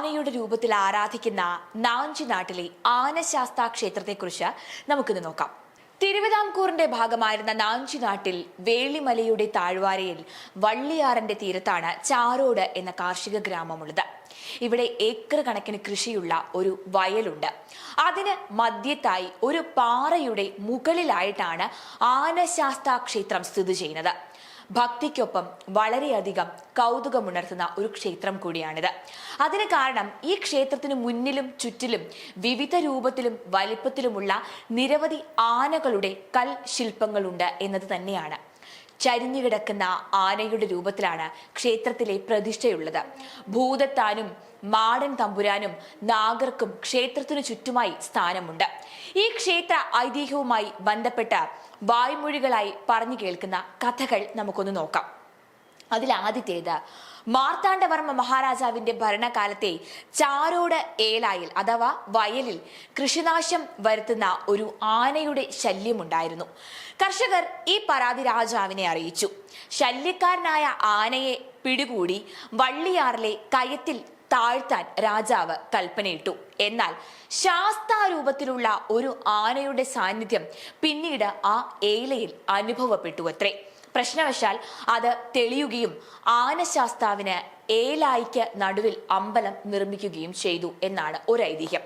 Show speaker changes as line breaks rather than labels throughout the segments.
ആനയുടെ രൂപത്തിൽ ആരാധിക്കുന്ന നാഞ്ചി നാട്ടിലെ ആനശാസ്താ ക്ഷേത്രത്തെക്കുറിച്ച് നമുക്കിന്ന് നോക്കാം. തിരുവിതാംകൂറിന്റെ ഭാഗമായിരുന്ന നാഞ്ചി നാട്ടിൽ വേളിമലയുടെ താഴ്വാരയിൽ വള്ളിയാറിന്റെ തീരത്താണ് ചാരോട് എന്ന കാർഷിക ഗ്രാമമുള്ളത്. ഇവിടെ ഏക്കർ കണക്കിന് കൃഷിയുള്ള ഒരു വയലുണ്ട്. അതിന് മധ്യത്തായി ഒരു പാറയുടെ മുകളിലായിട്ടാണ് ആനശാസ്താ ക്ഷേത്രം സ്ഥിതി ചെയ്യുന്നത്. ഭക്തിക്കൊപ്പം വളരെയധികം കൗതുകമുണർത്തുന്ന ഒരു ക്ഷേത്രം കൂടിയാണിത്. അതിന് കാരണം ഈ ക്ഷേത്രത്തിന് മുന്നിലും ചുറ്റിലും വിവിധ രൂപത്തിലും വലിപ്പത്തിലുമുള്ള നിരവധി ആനകളുടെ കൽ ശില്പങ്ങളുണ്ട് എന്നത് തന്നെയാണ്. ചരിഞ്ഞു കിടക്കുന്ന ആനയുടെ രൂപത്തിലാണ് ക്ഷേത്രത്തിലെ പ്രതിഷ്ഠയുള്ളത്. ഭൂതത്താനും മാടൻ തമ്പുരാനും നാഗർക്കും ക്ഷേത്രത്തിനു ചുറ്റുമായി സ്ഥാനമുണ്ട്. ഈ ക്ഷേത്ര ഐതിഹ്യവുമായി ബന്ധപ്പെട്ട വായ്മൊഴികളായി പറഞ്ഞു കേൾക്കുന്ന കഥകൾ നമുക്കൊന്ന് നോക്കാം. അതിലാദ്യത്തേത് മാർത്താണ്ഡവർമ്മ മഹാരാജാവിന്റെ ഭരണകാലത്തെ ചാരോട് ഏലായിൽ അഥവാ വയലിൽ കൃഷിനാശം വരുത്തുന്ന ഒരു ആനയുടെ ശല്യമുണ്ടായിരുന്നു. കർഷകർ ഈ പരാതി രാജാവിനെ അറിയിച്ചു. ശല്യക്കാരനായ ആനയെ പിടികൂടി വള്ളിയാറിലെ കയത്തിൽ താഴ്ത്താൻ രാജാവ് കൽപ്പനയിട്ടു. എന്നാൽ ശാസ്താരൂപത്തിലുള്ള ഒരു ആനയുടെ സാന്നിധ്യം പിന്നീട് ആ ഏലയിൽ അനുഭവപ്പെട്ടുവത്രേ. പ്രശ്നവശാൽ അത് തെളിയുകയും ആനശാസ്താവിന് ഏലായിക്ക് നടുവിൽ അമ്പലം നിർമ്മിക്കുകയും ചെയ്തു എന്നാണ് ഒരു ഐതിഹ്യം.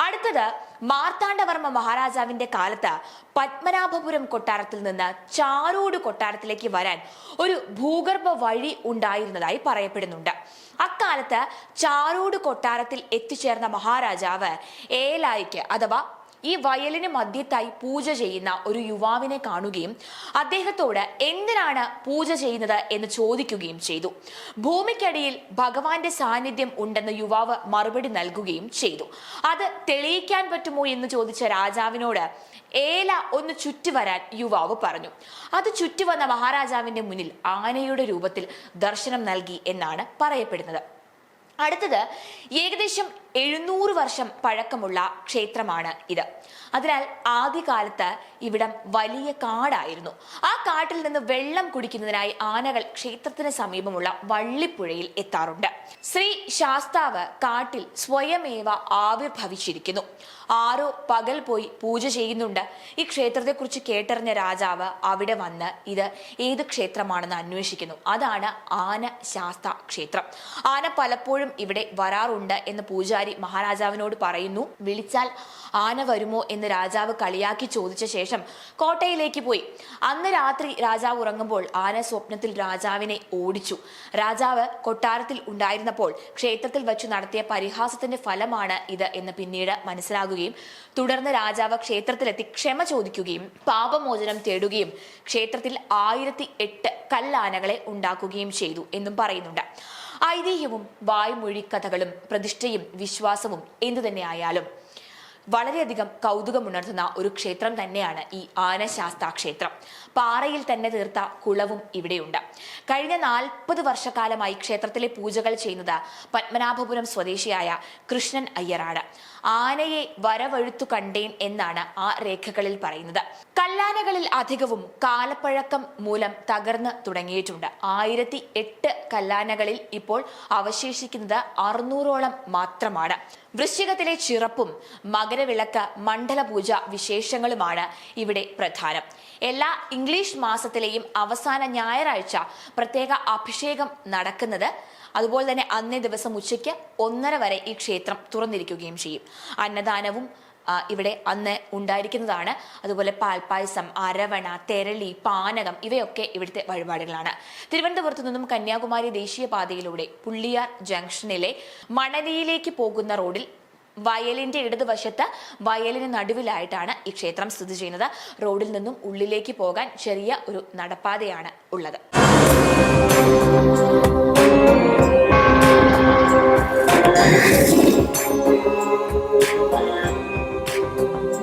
അടുത്തത് മാർത്താണ്ഡവർമ്മ മഹാരാജാവിന്റെ കാലത്ത് പത്മനാഭപുരം കൊട്ടാരത്തിൽ നിന്ന് ചാരോട് കൊട്ടാരത്തിലേക്ക് വരാൻ ഒരു ഭൂഗർഭ വഴി ഉണ്ടായിരുന്നതായി പറയപ്പെടുന്നുണ്ട്. അക്കാലത്ത് ചാരോട് കൊട്ടാരത്തിൽ എത്തിച്ചേർന്ന മഹാരാജാവ് ഏലായിക്ക് അഥവാ ഈ വയലിന് മധ്യത്തായി പൂജ ചെയ്യുന്ന ഒരു യുവാവിനെ കാണുകയും അദ്ദേഹത്തോട് എന്തിനാണ് പൂജ ചെയ്യുന്നത് എന്ന് ചോദിക്കുകയും ചെയ്തു. ഭൂമിക്കടിയിൽ ഭഗവാന്റെ സാന്നിധ്യം ഉണ്ടെന്ന് യുവാവ് മറുപടി നൽകുകയും ചെയ്തു. അത് തെളിയിക്കാൻ പറ്റുമോ എന്ന് ചോദിച്ച രാജാവിനോട് ഏല ഒന്ന് ചുറ്റുവരാൻ യുവാവ് പറഞ്ഞു. അത് ചുറ്റുവന്ന മഹാരാജാവിന്റെ മുന്നിൽ ആനയുടെ രൂപത്തിൽ ദർശനം നൽകി എന്നാണ് പറയപ്പെടുന്നത്. അടുത്തത് ഏകദേശം 700 വർഷം പഴക്കമുള്ള ക്ഷേത്രമാണ് ഇത്. അതിനാൽ ആദ്യകാലത്ത് ഇവിടം വലിയ കാടായിരുന്നു. ആ കാട്ടിൽ നിന്ന് വെള്ളം കുടിക്കുന്നതിനായി ആനകൾ ക്ഷേത്രത്തിന് സമീപമുള്ള വള്ളിപ്പുഴയിൽ എത്താറുണ്ട്. ശ്രീ ശാസ്താവ് കാട്ടിൽ സ്വയമേവ ആവിർഭവിച്ചിരിക്കുന്നു. ആരോ പകൽ പോയി പൂജ ചെയ്യുന്നുണ്ട്. ഈ ക്ഷേത്രത്തെക്കുറിച്ച് കേട്ടറിഞ്ഞ രാജാവ് അവിടെ വന്ന് ഇത് ഏത് ക്ഷേത്രമാണെന്ന് അന്വേഷിക്കുന്നു. അതാണ് ആന ശാസ്താ ക്ഷേത്രം. ആന പലപ്പോഴും ഇവിടെ വരാറുണ്ട് എന്ന് പൂജാരി മഹാരാജാവിനോട് പറയുന്നു. വിളിച്ചാൽ ആന വരുമോ എന്ന് രാജാവ് കളിയാക്കി ചോദിച്ച ശേഷം കോട്ടയിലേക്ക് പോയി. അന്ന് രാത്രി രാജാവ് ഉറങ്ങുമ്പോൾ ആന സ്വപ്നത്തിൽ രാജാവിനെ ഓടിച്ചു. രാജാവ് കൊട്ടാരത്തിൽ ഉണ്ടായിരുന്നപ്പോൾ ക്ഷേത്രത്തിൽ വച്ചു നടത്തിയ പരിഹാസത്തിന്റെ ഫലമാണ് ഇത് എന്ന് പിന്നീട് മനസ്സിലാകുകയും തുടർന്ന് രാജാവ് ക്ഷേത്രത്തിലെത്തി ക്ഷമ ചോദിക്കുകയും പാപമോചനം തേടുകയും ക്ഷേത്രത്തിൽ 1008 കല്ലാനകളെ ഉണ്ടാക്കുകയും ചെയ്തു എന്നും പറയുന്നുണ്ട്. ഐതിഹ്യവും വായ്മൊഴി കഥകളും പ്രതിഷ്ഠയും വിശ്വാസവും എന്തു തന്നെയായാലും വളരെയധികം കൗതുകമുണർത്തുന്ന ഒരു ക്ഷേത്രം തന്നെയാണ് ഈ ആനശാസ്താ ക്ഷേത്രം. പാറയിൽ തന്നെ തീർത്ത കുളവും ഇവിടെയുണ്ട്. കഴിഞ്ഞ 40 വർഷക്കാലമായി ക്ഷേത്രത്തിലെ പൂജകൾ ചെയ്യുന്നത് പത്മനാഭപുരം സ്വദേശിയായ കൃഷ്ണൻ അയ്യറാണ്. ആനയെ വരവഴുത്തു കണ്ടേൻ എന്നാണ് ആ രേഖകളിൽ പറയുന്നത്. കല്ലാനകളിൽ അധികവും കാലപ്പഴക്കം മൂലം തകർന്ന് തുടങ്ങിയിട്ടുണ്ട്. 1008 കല്ലാനകളിൽ ഇപ്പോൾ അവശേഷിക്കുന്നത് 600ഓളം മാത്രമാണ്. വൃശ്ചികത്തിലെ ചിറപ്പും മകരവിളക്ക് മണ്ഡലപൂജ വിശേഷങ്ങളുമാണ് ഇവിടെ പ്രധാനം. എല്ലാ ഇംഗ്ലീഷ് മാസത്തിലെയും അവസാന ഞായറാഴ്ച പ്രത്യേക അഭിഷേകം നടക്കുന്നത്. അതുപോലെ തന്നെ അന്നേ ദിവസം ഉച്ചയ്ക്ക് 1:30 വരെ ഈ ക്ഷേത്രം തുറന്നിരിക്കുകയും ചെയ്യും. അന്നദാനവും ഇവിടെ അന്ന് ഉണ്ടായിരിക്കുന്നതാണ്. അതുപോലെ പാൽപ്പായസം, അരവണ, തെരളി, പാനകം ഇവയൊക്കെ ഇവിടുത്തെ വഴിപാടുകളാണ്. തിരുവനന്തപുരത്ത് നിന്നും കന്യാകുമാരി ദേശീയപാതയിലൂടെ പുള്ളിയാർ ജംഗ്ഷനിലെ മണലിയിലേക്ക് പോകുന്ന റോഡിൽ വയലിന്റെ ഇടതുവശത്ത് വയലിന് നടുവിലായിട്ടാണ് ഈ ക്ഷേത്രം സ്ഥിതി ചെയ്യുന്നത്. റോഡിൽ നിന്നും ഉള്ളിലേക്ക് പോകാൻ ചെറിയ ഒരു നടപ്പാതയാണ് ഉള്ളത്.